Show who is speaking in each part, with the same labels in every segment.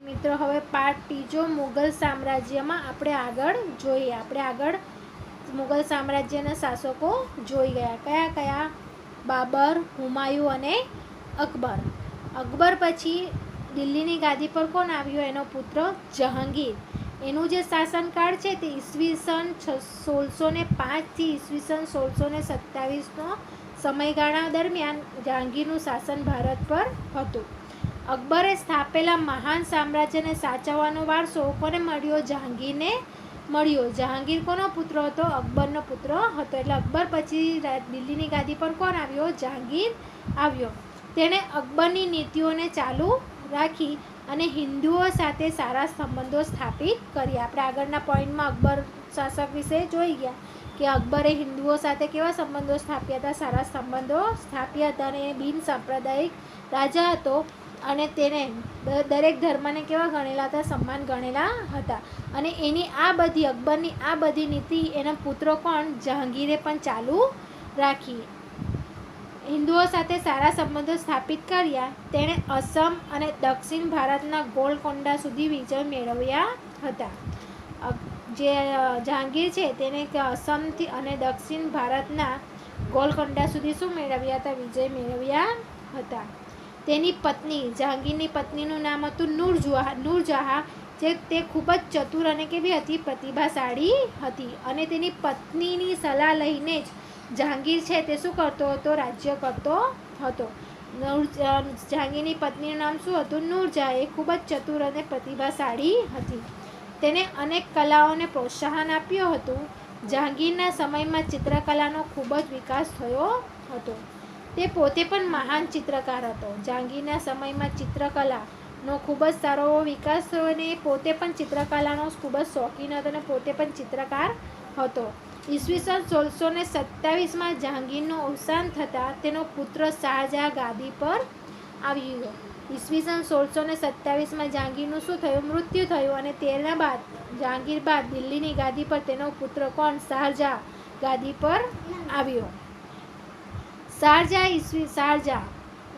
Speaker 1: મિત્રો હવે પાર્ટ ત્રીજો મુગલ સામ્રાજ્યમાં આપણે આગળ મુગલ સામ્રાજ્યના શાસકો જોઈ ગયા. કયા કયા? બાબર, હુમાયુ અને અકબર. અકબર પછી દિલ્હીની ગાદી પર કોણ આવ્યો? એનો પુત્ર જહાંગીર. એનું જે શાસનકાળ છે તે ઈસવીસન 1605 થી ઈસવીસન 1627નો સમયગાળા દરમિયાન જહાંગીરનું શાસન ભારત પર હતું. અકબરે સ્થાપેલા મહાન સામ્રાજ્યને સાચવવાનો વારસો કોને મળ્યો? જહાંગીરને મળ્યો. જહાંગીર કોનો પુત્ર હતો? અકબરનો પુત્ર હતો. એટલે અકબર પછી દિલ્હીની ગાદી પર કોણ આવ્યો? જહાંગીર આવ્યો. તેણે અકબરની નીતિઓને ચાલુ રાખી અને હિન્દુઓ સાથે સારા સંબંધો સ્થાપિત કર્યા. આપણે આગળના પોઈન્ટમાં અકબર શાસક વિશે જોઈ ગયા કે અકબરે હિન્દુઓ સાથે કેવા સંબંધો સ્થાપ્યા હતા? સારા સંબંધો સ્થાપ્યા હતા. અને બિન સાંપ્રદાયિક રાજા હતો અને તેને દરેક ધર્મને કેવા ગણેલા હતા? સમાન ગણેલા હતા. અને અકબરની આ બધી નીતિ એના પુત્રો કોણ? જહાંગીરે પણ ચાલુ રાખી. હિન્દુઓ સાથે સારા સંબંધો સ્થાપિત કર્યા. તેણે અસમ અને દક્ષિણ ભારતના ગોલકોંડા સુધી વિજય મેળવ્યા હતા. જે જહાંગીર છે તેને અસમથી અને દક્ષિણ ભારતના ગોલકોંડા સુધી શું મેળવ્યા હતા? વિજય મેળવ્યા હતા. તેની પત્ની, જહાંગીરની પત્નીનું નામ હતું નૂરજહાં. જે તે ખૂબ જ ચતુર અને કેવી હતી? પ્રતિભાશાળી હતી. અને તેની પત્નીની સલાહ લઈને જ જહાંગીર છે તે શું કરતો હતો? રાજ્ય કરતો હતો. જહાંગીરની પત્નીનું નામ શું હતું? નૂરજહાં. એ ખૂબ જ ચતુર અને પ્રતિભાશાળી હતી. તેને અનેક કલાઓને પ્રોત્સાહન આપ્યું હતું. જહાંગીરના સમયમાં ચિત્રકલાનો ખૂબ જ વિકાસ થયો હતો. તે પોતે પણ મહાન ચિત્રકાર હતો. જહાંગીરના સમયમાં ચિત્રકલાનો ખૂબ જ સારો વિકાસ થયો અને પોતે પણ ચિત્રકલાનો ખૂબ જ શોખીન હતો અને પોતે પણ ચિત્રકાર હતો. ઈસવીસન 1627માં જહાંગીરનું અવસાન થતાં તેનો પુત્ર શાહજહાં ગાદી પર આવ્યો. ઈસવીસન 1627માં જહાંગીરનું શું થયું? મૃત્યુ થયું. અને તેના બાદ જહાંગીર બાદ દિલ્હીની ગાદી પર તેનો પુત્ર કોણ? શાહજહાં ગાદી પર આવ્યો. શાહજહાં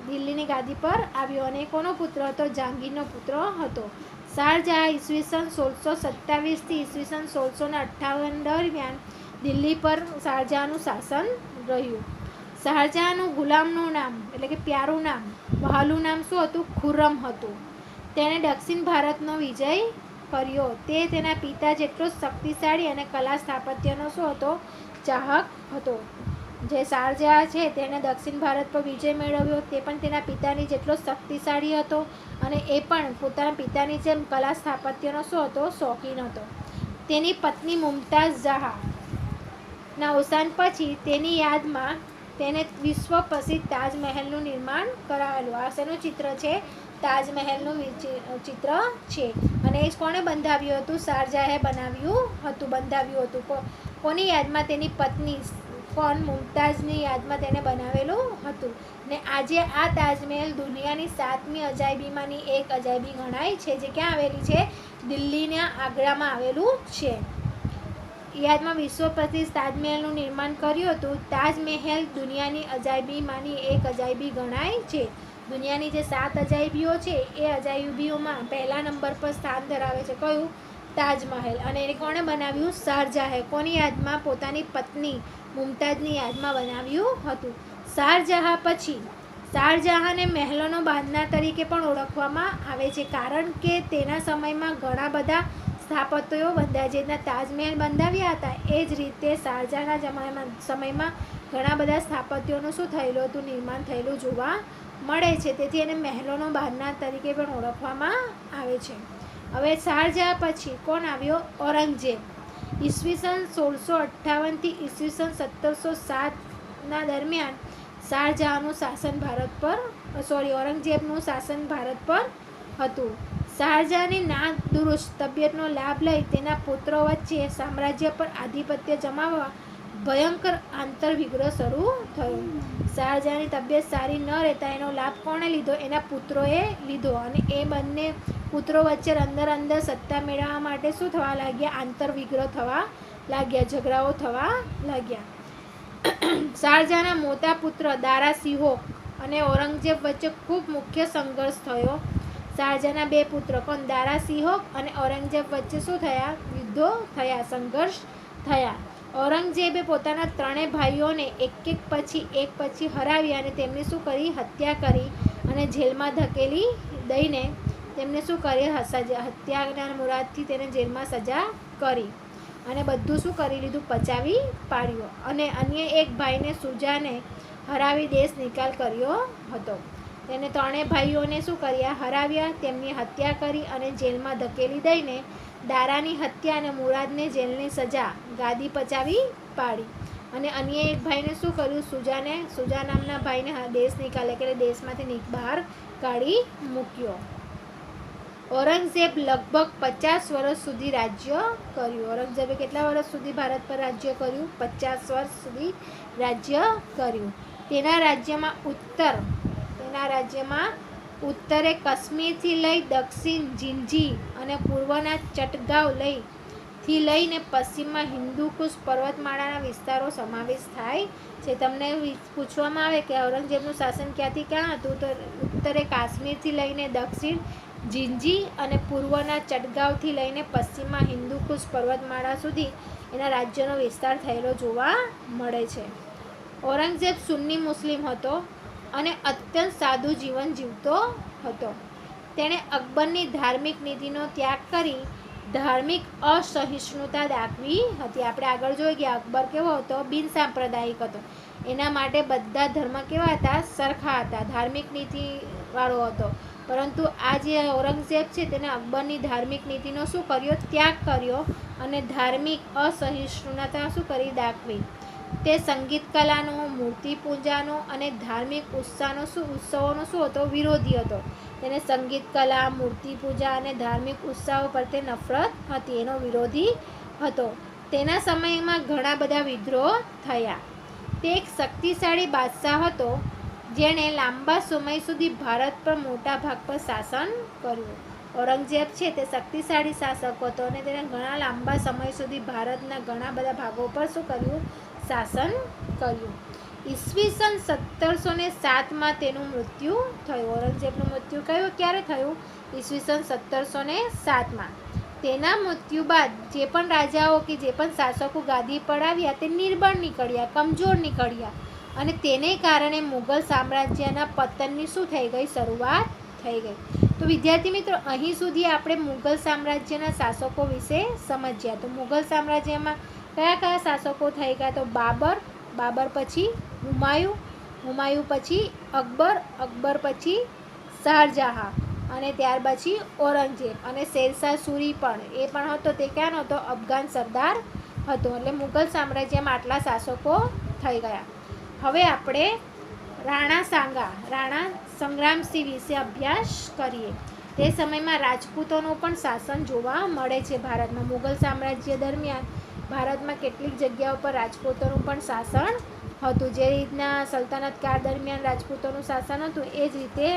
Speaker 1: દિલ્હીની ગાદી પર આવ્યો અને કોનો પુત્ર હતો? જહાંગીરનો પુત્ર હતો. શાહજહાં ઈસવીસન 1627 થી ઈસવીસન 1658 દરમિયાન દિલ્હી પર શાહજહાંનું શાસન રહ્યું. શાહજહાંનું ગુલામનું નામ એટલે કે પ્યારું નામ, વહાલું નામ શું હતું? ખુર્રમ હતું. તેણે દક્ષિણ ભારતનો વિજય કર્યો. તે તેના પિતા જેટલો શક્તિશાળી અને કલા સ્થાપત્યનો શું હતો? ચાહક હતો. જે શાહજહાં છે તેણે દક્ષિણ ભારત પર વિજય મેળવ્યો. તે પણ તેના પિતાની જેટલો શક્તિશાળી હતો અને એ પણ પોતાના પિતાની જેમ કલા સ્થાપત્યનો શું હતો? શોખીન હતો. તેની પત્ની મુમતાઝ જહાંના અવસાન પછી તેની યાદમાં તેને વિશ્વ પ્રસિદ્ધ તાજમહેલનું નિર્માણ કરાયેલું. આ શેનું ચિત્ર છે? તાજમહેલનું ચિત્ર છે. અને એ કોણે બંધાવ્યું હતું? શાહજહાંએ બંધાવ્યું હતું. કોની યાદમાં? તેની પત્ની કોણ? મુમતાઝની યાદમાં તેને બનાવેલું હતું. ને આજે આ તાજમહેલ દુનિયાની 7મી અજાયબીમાંની એક અજાયબી ગણાય છે. જે ક્યાં આવેલી છે? દિલ્હીના આગ્રામાં આવેલું છે. યાદમાં વિશ્વ પ્રસિદ્ધ તાજમહેલનું નિર્માણ કર્યું હતું. તાજમહેલ દુનિયાની અજાયબીમાંની એક અજાયબી ગણાય છે. દુનિયાની જે 7 અજાયબીઓ છે એ અજાયબીઓમાં પહેલા નંબર પર સ્થાન ધરાવે છે. કયું? તાજમહેલ. અને એને કોણે બનાવ્યું? શાહજહાંએ. કોની યાદમાં? પોતાની પત્ની મુમતાઝની યાદમાં બનાવ્યું હતું. શાહજહાં પછી શાહજહાંને મહેલોનો બાંધનાર તરીકે પણ ઓળખવામાં આવે છે. કારણ કે તેના સમયમાં ઘણા બધા સ્થાપત્યો બંધાયા. જે રીતના તાજમહેલ બંધાવ્યા હતા એ જ રીતે શાહજહાંના સમયમાં ઘણા બધા સ્થાપત્યોનું શું થયેલું હતું? નિર્માણ થયેલું જોવા મળે છે. તેથી એને મહેલોનો બાંધનાર તરીકે પણ ઓળખવામાં આવે છે. હવે શાહજહાં પછી કોણ આવ્યો? ઔરંગઝેબ. ઈસવીસન 1658 થી ઈસવીસન 1707ના દરમિયાન ઔરંગઝેબનું શાસન ભારત પર હતું. શાહજહાંની નાદુરુસ્ત તબિયતનો લાભ લઈ તેના પુત્રો વચ્ચે સામ્રાજ્ય પર આધિપત્ય જમાવવા ભયંકર આંતરવિગ્રહ શરૂ થયો. શાહજહાંની તબિયત સારી ન રહેતા એનો લાભ કોણે લીધો? એના પુત્રોએ લીધો. અને એ બંને પુત્રો વચ્ચે અંદર સત્તા મેળવવા માટે શું થવા લાગ્યા? આંતરવિગ્રહ થવા લાગ્યા, ઝઘડાઓ થવા લાગ્યા. શાહજહાંના મોટા પુત્ર દારા સિહોક અને ઔરંગઝેબ વચ્ચે ખૂબ મુખ્ય સંઘર્ષ થયો. શાહજહાંના 2 પુત્ર કોણ, દારા સિંહો અને ઔરંગઝેબ વચ્ચે શું થયા? યુદ્ધો થયા, સંઘર્ષ થયા. ઔરંગઝેબે પોતાના 3 ભાઈઓને એક પછી હરાવ્યા અને તેમની શું કરી? હત્યા કરી અને જેલમાં ધકેલી દઈને તેમને શું કરી? હત્યાના મુરાદથી તેને જેલમાં સજા કરી અને બધું શું કરી લીધું? પચાવી પાડ્યું. અને અન્ય એક ભાઈને સુજાને હરાવી દેશ નિકાલ કર્યો હતો. તેને 3 ભાઈઓને શું કર્યા? હરાવ્યા, તેમની હત્યા કરી અને જેલમાં ધકેલી દઈને દારાની હત્યા અને મુરાદને જેલની સજા, ગાદી પચાવી પાડી. અને અન્ય એક ભાઈને શું કર્યું? સુજા નામના ભાઈને દેશ નિકાલ એટલે દેશમાંથી બહાર કાઢી મૂક્યો. ઔરંગઝેબ લગભગ 50 વર્ષ સુધી રાજ્ય કર્યું. ઔરંગઝેબે કેટલા વર્ષ સુધી ભારત પર રાજ્ય કર્યું? 50 વર્ષ સુધી રાજ્ય કર્યું. તેના રાજ્યમાં ઉત્તરે કાશ્મીરથી લઈ દક્ષિણ જિંજી અને પૂર્વના ચટગાંવ થી લઈને પશ્ચિમમાં હિન્દુકુશ પર્વતમાળાના વિસ્તારો સમાવેશ થાય છે. તમને પૂછવામાં આવે કે ઔરંગઝેબનું શાસન ક્યાંથી ક્યાં હતું, તો ઉત્તરે કાશ્મીરથી લઈને દક્ષિણ જિંજી અને પૂર્વના ચટગાંવથી લઈને પશ્ચિમમાં હિન્દુકુશ પર્વતમાળા સુધી એના રાજ્યનો વિસ્તાર થયેલો જોવા મળે છે. ઔરંગઝેબ સુન્ની મુસ્લિમ હતો અને અત્યંત સાદું જીવન જીવતો હતો. તેણે અકબરની ધાર્મિક નીતિનો ત્યાગ કરી ધાર્મિક અસહિષ્ણુતા દાખવી હતી. આપણે આગળ જોઈ ગયા અકબર કેવો હતો? બિનસાંપ્રદાયિક હતો. એના માટે બધા ધર્મ કેવા હતા? સરખા હતા. ધાર્મિક નીતિવાળો હતો. પરંતુ આ જે ઔરંગઝેબ છે તેને અકબરની ધાર્મિક નીતિનો શું કર્યો? ત્યાગ કર્યો અને ધાર્મિક અસહિષ્ણુતા શું કરી? દાખવી. તે સંગીત કલાનો, મૂર્તિ પૂજાનો અને ધાર્મિક ઉત્સવોનો શું હતો? વિરોધી હતો. તેને સંગીત કલા, મૂર્તિ પૂજા અને ધાર્મિક ઉત્સવો પ્રત્યે નફરત હતી, એનો વિરોધી હતો. તેના સમયમાં ઘણા બધા વિદ્રોહ થયા. તે એક શક્તિશાળી બાદશાહ હતો જેણે લાંબા સમય સુધી ભારત પર મોટા ભાગ પર શાસન કર્યું. ઔરંગઝેબ છે તે શક્તિશાળી શાસક હતો અને તેણે ઘણા લાંબા સમય સુધી ભારતના ઘણા બધા ભાગો પર શું કર્યું? શાસન કર્યું. ઈસવીસન 1707માં તેનું મૃત્યુ થયું. ઔરંગઝેબનું મૃત્યુ ક્યારે થયું? ઈસવીસન 1707માં. તેના મૃત્યુ બાદ જે પણ રાજાઓ કે જે પણ શાસકો ગાદી પર આવ્યા તે નિર્બળ નીકળ્યા, કમજોર નીકળ્યા અને તેને કારણે મુગલ સામ્રાજ્યના પતનની શું થઈ ગઈ? શરૂઆત થઈ ગઈ. તો વિદ્યાર્થી મિત્રો, અહીં સુધી આપણે મુગલ સામ્રાજ્યના શાસકો વિશે સમજ્યા. તો મુગલ સામ્રાજ્યમાં કયા શાસકો થઈ ગયા? તો બાબર પછી હુમાયુ પછી અકબર પછી શાહજહાં અને ત્યાર પછી ઔરંગઝેબ અને શેરશાહ સૂરી પણ હતો. તે ક્યાંનો હતો? અફઘાન સરદાર હતો. એટલે મુગલ સામ્રાજ્યમાં આટલા શાસકો થઈ ગયા. હવે આપણે રાણા સંગ્રામસિંહ વિશે અભ્યાસ કરીએ. તે સમયમાં રાજપૂતોનું પણ શાસન જોવા મળે છે ભારતમાં. મુગલ સામ્રાજ્ય દરમિયાન ભારતમાં કેટલીક જગ્યાઓ પર રાજપૂતોનું પણ શાસન હતું. જે રીતના સલ્તનત કાળ દરમિયાન રાજપૂતોનું શાસન હતું એ જ રીતે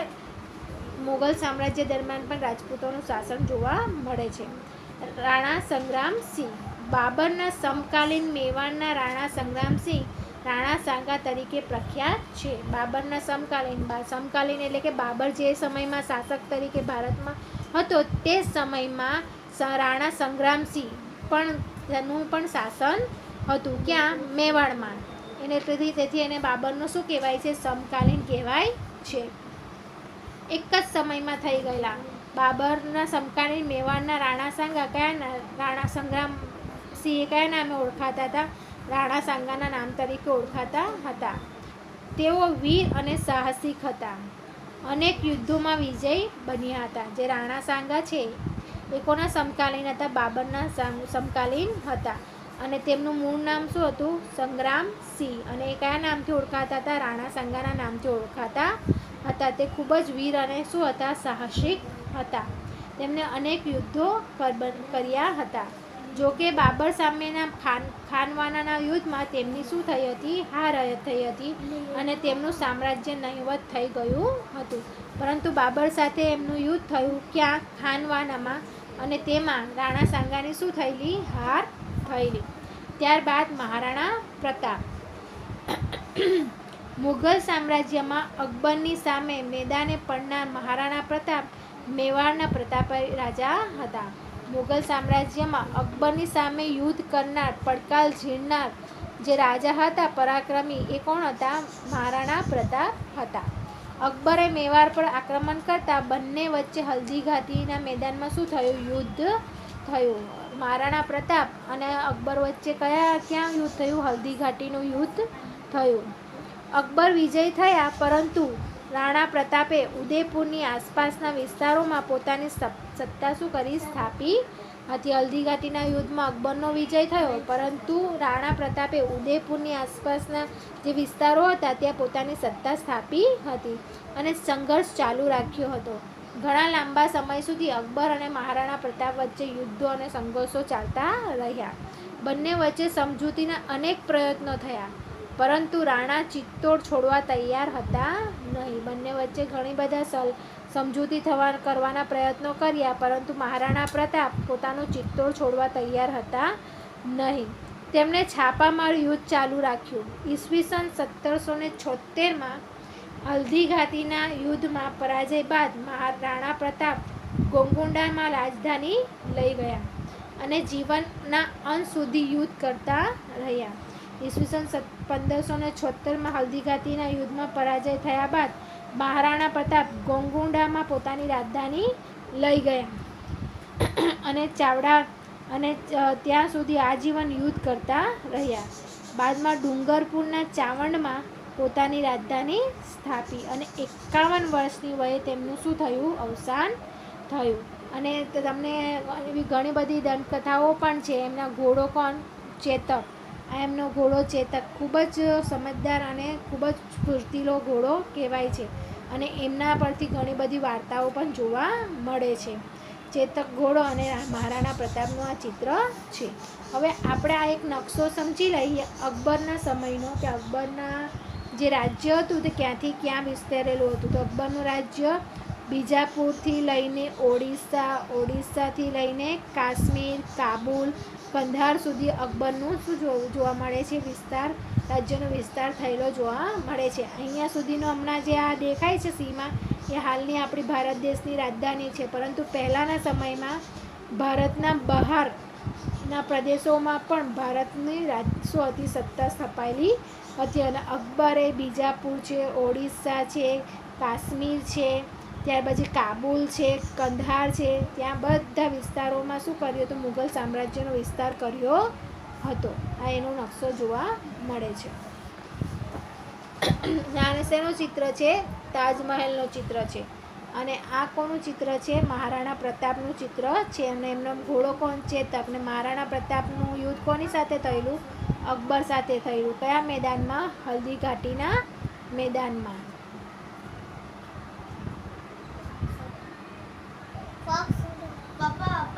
Speaker 1: મુગલ સામ્રાજ્ય દરમિયાન પણ રાજપૂતોનું શાસન જોવા મળે છે. રાણા સંગ્રામસિંહ બાબરના સમકાલીન મેવાડના રાણા સંગ્રામસિંહ રાણા સાંગા તરીકે પ્રખ્યાત છે. બાબરના સમકાલીન એટલે કે બાબર જે સમયમાં શાસક તરીકે ભારતમાં હતો તે સમયમાં રાણા સંગ્રામસિંહ તેનું પણ શાસન હતું. ક્યાં? મેવાડમાં. તેથી એને બાબરનું શું કહેવાય છે? સમકાલીન કહેવાય છે. એક જ સમયમાં થઈ ગયેલા બાબરના સમકાલીન મેવાડના રાણા સંગ્રામસિંહ કયા નામે ઓળખાતા હતા? રાણા સાંગાના નામ તરીકે ઓળખાતા હતા. તેઓ વીર અને સાહસિક હતા. અનેક યુદ્ધોમાં વિજય બન્યા હતા. જે રાણા સાંગા છે એ કોના સમકાલીન હતા? બાબરના સમકાલીન હતા. અને તેમનું મૂળ નામ શું હતું? સંગ્રામસિંહ. અને એ કયા નામથી ઓળખાતા હતા? રાણા સાંગાના નામથી ઓળખાતા હતા. તે ખૂબ જ વીર અને શું હતા? સાહસિક હતા. તેમને અનેક યુદ્ધો કર્યા હતા. જો કે બાબર સામેના ખાનવાનાના યુદ્ધમાં તેમની શું થઈ હતી? હાર થઈ હતી અને તેમનું સામ્રાજ્ય નહિવત થઈ ગયું હતું. પરંતુ બાબર સાથે એમનું યુદ્ધ થયું ક્યાં? ખાનવાનામાં. અને તેમાં રાણા સાંગાની શું થયેલી? હાર થયેલી. ત્યારબાદ મહારાણા પ્રતાપ. મુગલ સામ્રાજ્યમાં અકબરની સામે મેદાને પડનાર મહારાણા પ્રતાપ મેવાડના પ્રતાપી રાજા હતા. મુગલ સામ્રાજ્યમાં અકબરની સામે યુદ્ધ કરનાર, પડકાર ઝીલનાર જે રાજા હતા પરાક્રમી, એ કોણ હતા? મહારાણા પ્રતાપ હતા. અકબરે મેવાડ પર આક્રમણ કરતા બંને વચ્ચે હલ્દીઘાટીના મેદાનમાં શું થયું? યુદ્ધ થયું. મહારાણા પ્રતાપ અને અકબર વચ્ચે ક્યાં યુદ્ધ થયું? હલ્દીઘાટીનું યુદ્ધ થયું. અકબર વિજય થયા, પરંતુ રાણા પ્રતાપે ઉદયપુરની આસપાસના વિસ્તારોમાં પોતાની સત્તા શું કરી? સ્થાપી હતી. હલ્દીઘાટીના યુદ્ધમાં અકબરનો વિજય થયો, પરંતુ રાણા પ્રતાપે ઉદયપુરની આસપાસના જે વિસ્તારો હતા ત્યાં પોતાની સત્તા સ્થાપી હતી અને સંઘર્ષ ચાલુ રાખ્યો હતો. ઘણા લાંબા સમય સુધી અકબર અને મહારાણા પ્રતાપ વચ્ચે યુદ્ધો અને સંઘર્ષો ચાલતા રહ્યા. બંને વચ્ચે સમજૂતીના અનેક પ્રયત્નો થયા, પરંતુ રાણા ચિત્તોડ છોડવા તૈયાર હતા નહીં. બંને વચ્ચે ઘણી બધા સમજૂતી કરવાના પ્રયત્નો કર્યા, પરંતુ મહારાણા પ્રતાપ પોતાનું ચિત્તોડ છોડવા તૈયાર હતા નહીં. તેમણે છાપામાર યુદ્ધ ચાલુ રાખ્યું. ઈસવીસન 1776માં હલ્દીઘાટીના યુદ્ધમાં પરાજય બાદ રાણા પ્રતાપ ગોલકોંડામાં રાજધાની લઈ ગયા અને જીવનના અંત સુધી યુદ્ધ કરતા રહ્યા. ઈસવીસન 1576માં હલ્દીઘાટીના યુદ્ધમાં પરાજય થયા બાદ મહારાણા પ્રતાપ ગોલકોંડામાં પોતાની રાજધાની લઈ ગયા અને ત્યાં સુધી આજીવન યુદ્ધ કરતા રહ્યા. બાદમાં ડુંગરપુરના ચાવંડમાં પોતાની રાજધાની સ્થાપી અને 51 વર્ષની વયે તેમનું શું થયું? અવસાન થયું. અને તમને એવી ઘણી બધી દંતકથાઓ પણ છે. એમના ઘોડો કોણ? ચેતક. એમનો ઘોડો ચેતક ખૂબ જ સમજદાર અને ખૂબ જ સ્ફૂર્તિલો ઘોડો કહેવાય છે અને એમના પરથી ઘણી બધી વાર્તાઓ પણ જોવા મળે છે. ચેતક ઘોડો અને મહારાણા પ્રતાપનું આ ચિત્ર છે. હવે આપણે આ એક નકશો સમજી લઈએ અકબરના સમયનો, કે અકબરના જે રાજ્ય હતું તે ક્યાંથી ક્યાં વિસ્તરેલું હતું. તો અકબરનું રાજ્ય બીજાપુરથી લઈને ઓડિશાથી લઈને કાશ્મીર, કાબુલ, કંધાર સુધી અકબરનું શું જોવા મળે છે? રાજ્યનો વિસ્તાર થયેલો જોવા મળે છે. અહીંયા સુધીનો હમણાં જે આ દેખાય છે સીમા, એ હાલની આપણી ભારત દેશની રાજધાની છે, પરંતુ પહેલાંના સમયમાં ભારતના બહારના પ્રદેશોમાં પણ ભારતની શું હતી? સત્તા સ્થપાયેલી હતી. અને અકબરે બીજાપુર છે, ઓડિશા છે, કાશ્મીર છે, ત્યાર પછી કાબુલ છે, કંધાર છે, ત્યાં બધા વિસ્તારોમાં શું કર્યું હતું? મુગલ સામ્રાજ્યનો વિસ્તાર કર્યો હતો. આ એનો નકશો જોવા મળે છે. આ શેનું ચિત્ર છે? તાજમહેલનું ચિત્ર છે. અને આ કોનું ચિત્ર છે? મહારાણા પ્રતાપનું ચિત્ર છે. અને એમનો ઘોડો કોણ? ચેતક. ને મહારાણા પ્રતાપનું યુદ્ધ કોની સાથે થયેલું? અકબર સાથે થયેલું. કયા મેદાનમાં? હલ્દીઘાટીના મેદાનમાં.